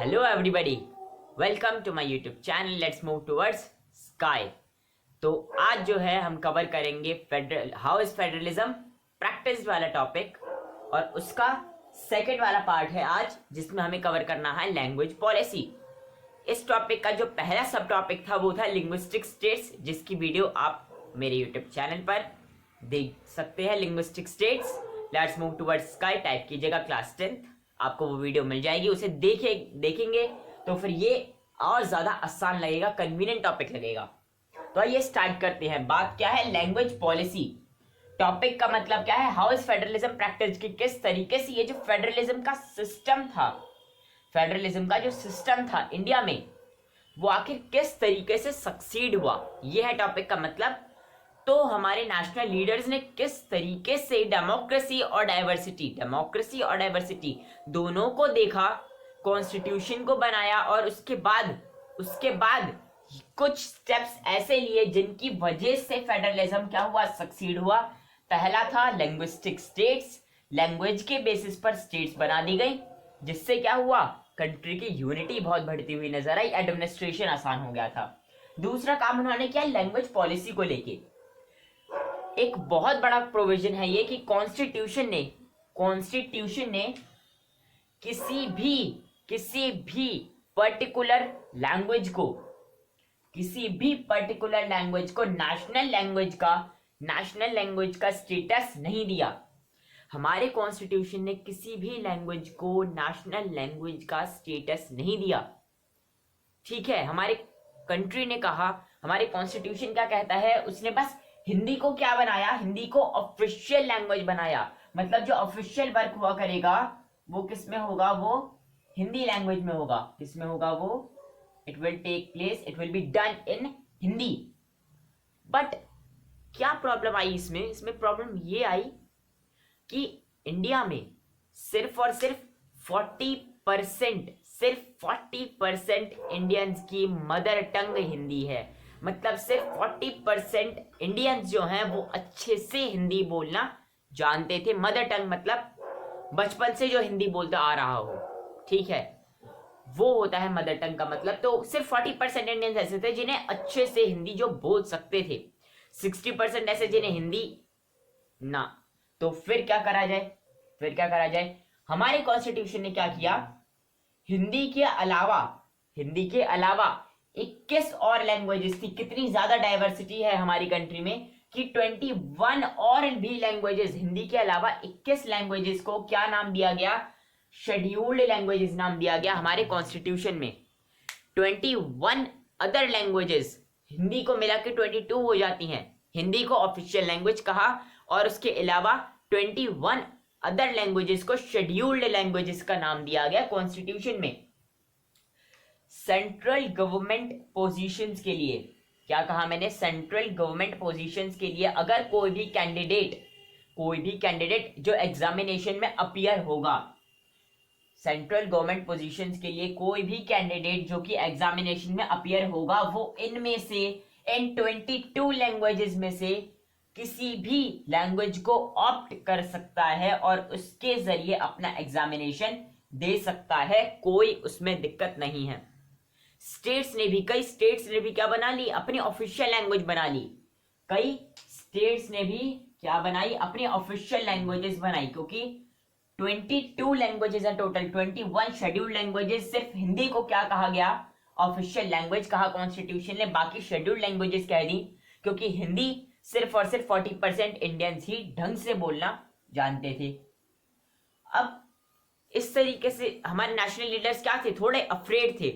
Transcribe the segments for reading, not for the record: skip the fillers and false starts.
Hello everybody, welcome to my YouTube channel. Let's move towards sky. तो आज जो है हम कवर करेंगे हाउ इज फेडरलिज्म प्रैक्टिस वाला टॉपिक, और उसका सेकंड वाला पार्ट है आज, जिसमें हमें कवर करना है लैंग्वेज पॉलिसी। इस टॉपिक का जो पहला सब टॉपिक था वो था लिंग्विस्टिक स्टेट्स, जिसकी वीडियो आप मेरे यूट्यूब चैनल पर देख सकते हैं। Linguistic states let's move towards sky type कीजिएगा, क्लास 10th आपको वो वीडियो मिल जाएगी। उसे देखेंगे तो फिर ये और ज्यादा आसान लगेगा, कन्वीनियंट टॉपिक लगेगा। तो आइए स्टार्ट करते हैं। बात क्या है? Language policy. टॉपिक का मतलब क्या है? हाउ इज फेडरलिज्म प्रैक्टिस, की किस तरीके से ये जो फेडरलिज्म का सिस्टम था, फेडरलिज्म का जो सिस्टम था इंडिया में, वो आखिर किस तरीके से सक्सीड हुआ, ये है टॉपिक का मतलब। तो हमारे नेशनल लीडर्स ने किस तरीके से डेमोक्रेसी और डाइवर्सिटी दोनों को देखा, कॉन्स्टिट्यूशन को बनाया, और उसके बाद कुछ स्टेप्स ऐसे लिए जिनकी वजह से फेडरलिज्म क्या हुआ, सक्सीड हुआ। पहला था लिंग्विस्टिक स्टेट्स, लैंग्वेज के बेसिस पर स्टेट्स बना दी गई, जिससे क्या हुआ, कंट्री की यूनिटी बहुत बढ़ती हुई नजर आई, एडमिनिस्ट्रेशन आसान हो गया था। दूसरा काम उन्होंने किया लैंग्वेज पॉलिसी को लेके। एक बहुत बड़ा प्रोविजन है ये कि कॉन्स्टिट्यूशन ने किसी भी पर्टिकुलर लैंग्वेज को नेशनल लैंग्वेज का स्टेटस नहीं दिया। हमारे कॉन्स्टिट्यूशन ने किसी भी लैंग्वेज को नेशनल लैंग्वेज का स्टेटस नहीं दिया। ठीक है, हमारे कंट्री ने कहा, हमारे कॉन्स्टिट्यूशन क्या कहता है, उसने बस हिंदी को क्या बनाया, हिंदी को ऑफिशियल लैंग्वेज बनाया। मतलब जो ऑफिशियल वर्क हुआ करेगा वो किस में होगा, वो हिंदी लैंग्वेज में होगा। किस में होगा वो? It will take place, it will be done in Hindi. But क्या प्रॉब्लम आई इसमें प्रॉब्लम ये आई कि इंडिया में सिर्फ और सिर्फ 40% इंडियंस की मदर टंग हिंदी है। मतलब सिर्फ 40% इंडियंस जो हैं वो अच्छे से हिंदी बोलना जानते थे। मदर टंग मतलब बचपन से जो हिंदी बोलता आ रहा हो, ठीक है, वो होता है मदर टंग का मतलब। तो सिर्फ 40% इंडियंस ऐसे थे जिन्हें अच्छे से हिंदी जो बोल सकते थे, 60% ऐसे जिन्हें हिंदी ना। तो फिर क्या करा जाए? हमारे कॉन्स्टिट्यूशन ने क्या किया, हिंदी के अलावा 21 और लैंग्वेजेस थी। कितनी ज्यादा डाइवर्सिटी है हमारी कंट्री में कि 21 और भी लैंग्वेजेस, हिंदी के अलावा 21 लैंग्वेजेस को क्या नाम दिया गया, शेड्यूल्ड लैंग्वेजेस नाम दिया गया हमारे कॉन्स्टिट्यूशन में। 21 अदर लैंग्वेजेस, हिंदी को मिला के 22 हो जाती हैं। हिंदी को ऑफिशियल लैंग्वेज कहा, और उसके अलावा 21 अदर लैंग्वेजेस को शेड्यूल्ड लैंग्वेजेस का नाम दिया गया कॉन्स्टिट्यूशन में। सेंट्रल गवर्नमेंट पोजीशंस के लिए क्या कहा मैंने, सेंट्रल गवर्नमेंट पोजीशंस के लिए अगर कोई भी कैंडिडेट जो एग्जामिनेशन में अपीयर होगा, सेंट्रल गवर्नमेंट पोजीशंस के लिए कोई भी कैंडिडेट जो कि एग्जामिनेशन में अपीयर होगा, वो इनमें से इन 22 लैंग्वेजेस में से किसी भी लैंग्वेज को ऑप्ट कर सकता है और उसके जरिए अपना एग्जामिनेशन दे सकता है। कोई उसमें दिक्कत नहीं है। कई स्टेट्स ने भी क्या बना ली, अपनी ऑफिशियल लैंग्वेज बना ली। कई स्टेट्स ने भी क्या बनाई, अपनी ऑफिशियल लैंग्वेजेस बनाई, क्योंकि 22 लैंग्वेजेस है टोटल। 21 शेड्यूल्ड लैंग्वेजेस, सिर्फ हिंदी को क्या कहा गया, ऑफिशियल लैंग्वेज कहा कॉन्स्टिट्यूशन ने, बाकी शेड्यूल्ड लैंग्वेजेस कह दी, क्योंकि हिंदी सिर्फ और सिर्फ 40% इंडियंस ही ढंग से बोलना जानते थे। अब इस तरीके से हमारे नेशनल लीडर्स क्या थे, थोड़े अफ्रेड थे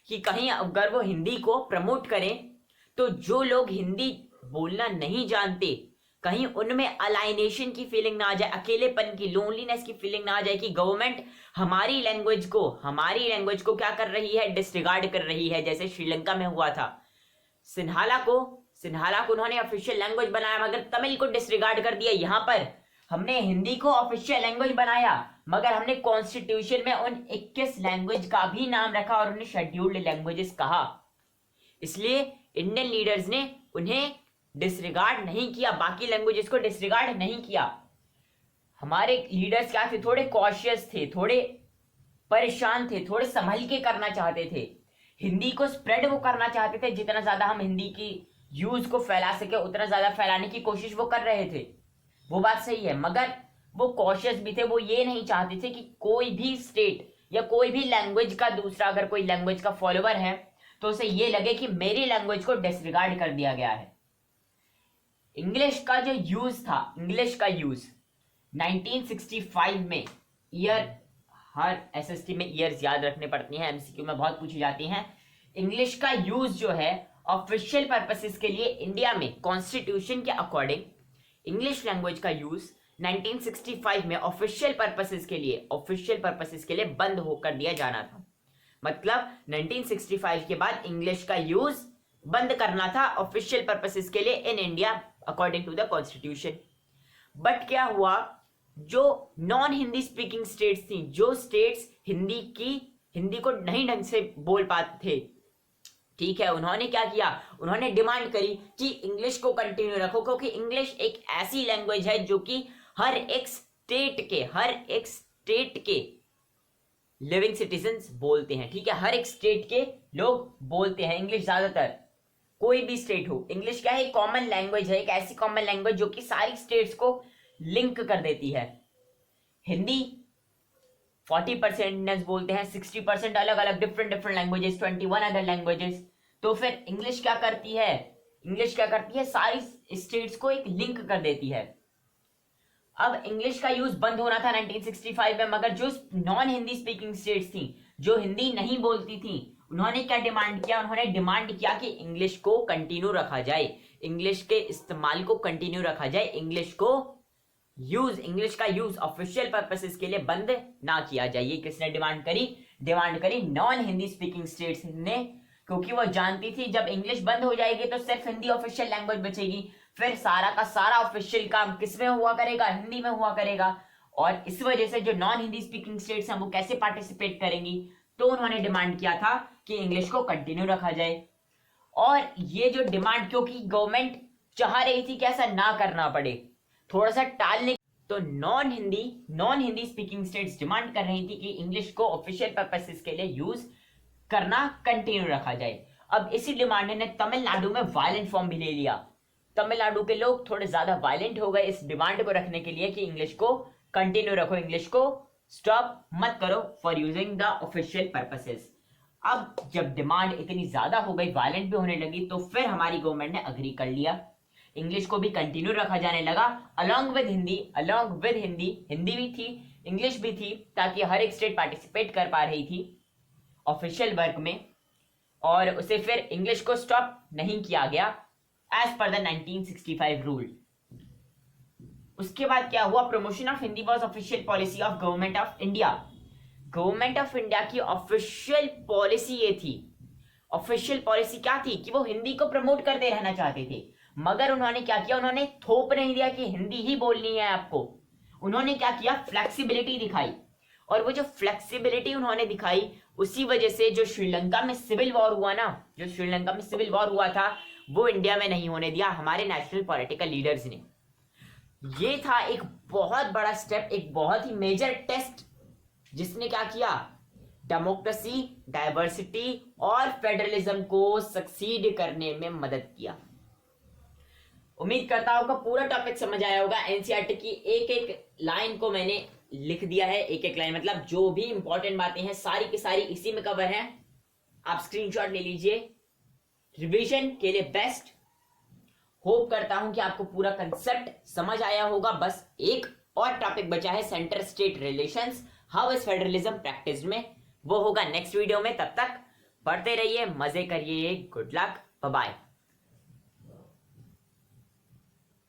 कि कहीं अगर वो हिंदी को प्रमोट करें तो जो लोग हिंदी बोलना नहीं जानते, कहीं उनमें अलाइनेशन की फीलिंग ना आ जाए, अकेलेपन की, लोनलीनेस की फीलिंग ना आ जाए कि गवर्नमेंट हमारी लैंग्वेज को क्या कर रही है, डिसरिगार्ड कर रही है, जैसे श्रीलंका में हुआ था। सिन्हाला को उन्होंने ऑफिशियल लैंग्वेज बनाया मगर तमिल को डिसरिगार्ड कर दिया। यहां पर हमने हिंदी को ऑफिशियल लैंग्वेज बनाया मगर हमने कॉन्स्टिट्यूशन में उन 21 लैंग्वेज का भी नाम रखा और उन्हें शेड्यूल्ड लैंग्वेजेस कहा। इसलिए इंडियन लीडर्स ने उन्हें डिसरिगार्ड नहीं किया, बाकी लैंग्वेजेस को डिसरिगार्ड नहीं किया। हमारे लीडर्स क्या थे, थोड़े कॉशियस थे, थोड़े परेशान थे, थोड़े संभल के करना चाहते थे। हिंदी को स्प्रेड वो करना चाहते थे, जितना ज्यादा हम हिंदी की यूज को फैला सके उतना ज्यादा फैलाने की कोशिश वो कर रहे थे। वो बात सही है, मगर वो कॉशियस भी थे। वो ये नहीं चाहते थे कि कोई भी स्टेट या कोई भी लैंग्वेज का दूसरा, अगर कोई लैंग्वेज का फॉलोअर है तो उसे ये लगे कि मेरी लैंग्वेज को डिसरिगार्ड कर दिया गया है। इंग्लिश का जो यूज था, इंग्लिश का यूज 1965 में, ईयर हर एसएसटी में ईयर्स याद रखने पड़ती हैं, एमसीक्यू में बहुत पूछी जाती हैं। इंग्लिश का यूज जो है ऑफिशियल पर्पसेस के लिए इंडिया में कॉन्स्टिट्यूशन के अकॉर्डिंग इंग्लिश लैंग्वेज का यूज 1965 में ऑफिशियल पर्पसेस के लिए बंद होकर दिया जाना था। मतलब 1965 के बाद इंग्लिश का यूज बंद करना था ऑफिशियल पर्पसेस के लिए in India according to the constitution. But क्या हुआ, जो नॉन हिंदी स्पीकिंग स्टेट्स थी, जो स्टेट्स हिंदी को नहीं ढंग से बोल पाते थे, ठीक है, उन्होंने क्या किया, उन्होंने डिमांड करी कि इंग्लिश को कंटिन्यू रखो, क्योंकि इंग्लिश एक ऐसी लैंग्वेज है जो कि हर एक स्टेट के लिविंग सिटीजन्स बोलते हैं। ठीक है, हर एक स्टेट के लोग बोलते हैं इंग्लिश, ज्यादातर कोई भी स्टेट हो। इंग्लिश क्या है, एक कॉमन लैंग्वेज है, एक ऐसी कॉमन लैंग्वेज जो कि सारी स्टेट्स को लिंक कर देती है। हिंदी 40% बोलते हैं, 60% अलग अलग डिफरेंट लैंग्वेजेस, 21 अदर लैंग्वेजेस। तो फिर इंग्लिश क्या करती है, सारी स्टेट्स को एक लिंक कर देती है। अब इंग्लिश का यूज बंद होना था 1965 में, मगर जो नॉन हिंदी स्पीकिंग स्टेट्स थी, जो हिंदी नहीं बोलती थी, उन्होंने क्या डिमांड किया, उन्होंने डिमांड किया कि इंग्लिश को कंटिन्यू रखा जाए, इंग्लिश के इस्तेमाल को कंटिन्यू रखा जाए, इंग्लिश का यूज ऑफिशियल पर्पसेस के लिए बंद ना किया जाए। ये किसने डिमांड करी नॉन हिंदी स्पीकिंग स्टेट्स ने, क्योंकि वो जानती थी जब इंग्लिश बंद हो जाएगी तो सिर्फ हिंदी ऑफिशियल लैंग्वेज बचेगी, फिर सारा का सारा ऑफिशियल काम किस में हुआ करेगा, हिंदी में हुआ करेगा। और इस वजह से जो नॉन हिंदी स्पीकिंग स्टेट्स हैं वो कैसे पार्टिसिपेट करेंगी, तो उन्होंने डिमांड किया था कि इंग्लिश को कंटिन्यू रखा जाए। और ये जो डिमांड, क्योंकि गवर्नमेंट चाह रही थी कि ऐसा ना करना पड़े, थोड़ा सा टालने, तो non Hindi speaking states demand कर रही थी कि इंग्लिश को ऑफिशियल पर्पसेस के लिए यूज करना कंटिन्यू रखा जाए। अब इसी डिमांड ने तमिलनाडु में वायलेंट फॉर्म भी ले लिया। तमिलनाडु के लोग थोड़े ज्यादा वायलेंट हो गए इस डिमांड को रखने के लिए कि इंग्लिश को कंटिन्यू रखो, इंग्लिश को स्टॉप मत करो for using the official purposes. अब जब डिमांड इतनी ज्यादा हो गई, वायलेंट भी होने लगी, तो फिर हमारी गवर्नमेंट ने अग्री कर लिया, इंग्लिश को भी कंटिन्यू रखा जाने लगा अलोंग विद हिंदी। हिंदी भी थी, इंग्लिश भी थी, ताकि हर एक स्टेट पार्टिसिपेट कर पा रही थी ऑफिशियल वर्क में, और उसे फिर इंग्लिश को स्टॉप नहीं किया गया एज पर द 1965 रूल। उसके बाद क्या हुआ, promotion of Hindi was official policy of government of India. Government of India की ऑफिशियल पॉलिसी ये थी। ऑफिशियल पॉलिसी क्या थी कि वो हिंदी को प्रमोट करते रहना चाहते थे, मगर उन्होंने क्या किया, उन्होंने थोप नहीं दिया कि हिंदी ही बोलनी है आपको। उन्होंने क्या किया, फ्लेक्सिबिलिटी दिखाई। और वो जो फ्लेक्सिबिलिटी उन्होंने दिखाई, उसी वजह से जो श्रीलंका में सिविल वॉर हुआ था, वो इंडिया में नहीं होने दिया हमारे नेशनल पॉलिटिकल लीडर्स ने। ये था एक बहुत बड़ा स्टेप, एक बहुत ही मेजर टेस्ट, जिसने क्या किया, डेमोक्रेसी, डाइवर्सिटी और फेडरलिज्म को सक्सीड करने में मदद किया। उम्मीद करता हूं कि पूरा टॉपिक समझ आया होगा। एनसीईआरटी की एक एक लाइन को मैंने लिख दिया है, एक एक लाइन, मतलब जो भी इंपॉर्टेंट बातें हैं सारी की सारी इसी में कवर है। आप स्क्रीनशॉट ले लीजिए, रिवीजन के लिए बेस्ट। होप करता हूं कि आपको पूरा कंसेप्ट समझ आया होगा। बस एक और टॉपिक बचा है, centre state relations, how is federalism practised में, वो होगा नेक्स्ट वीडियो में। तब तक पढ़ते रहिए, मजे करिए, गुड लक, बाय बाय।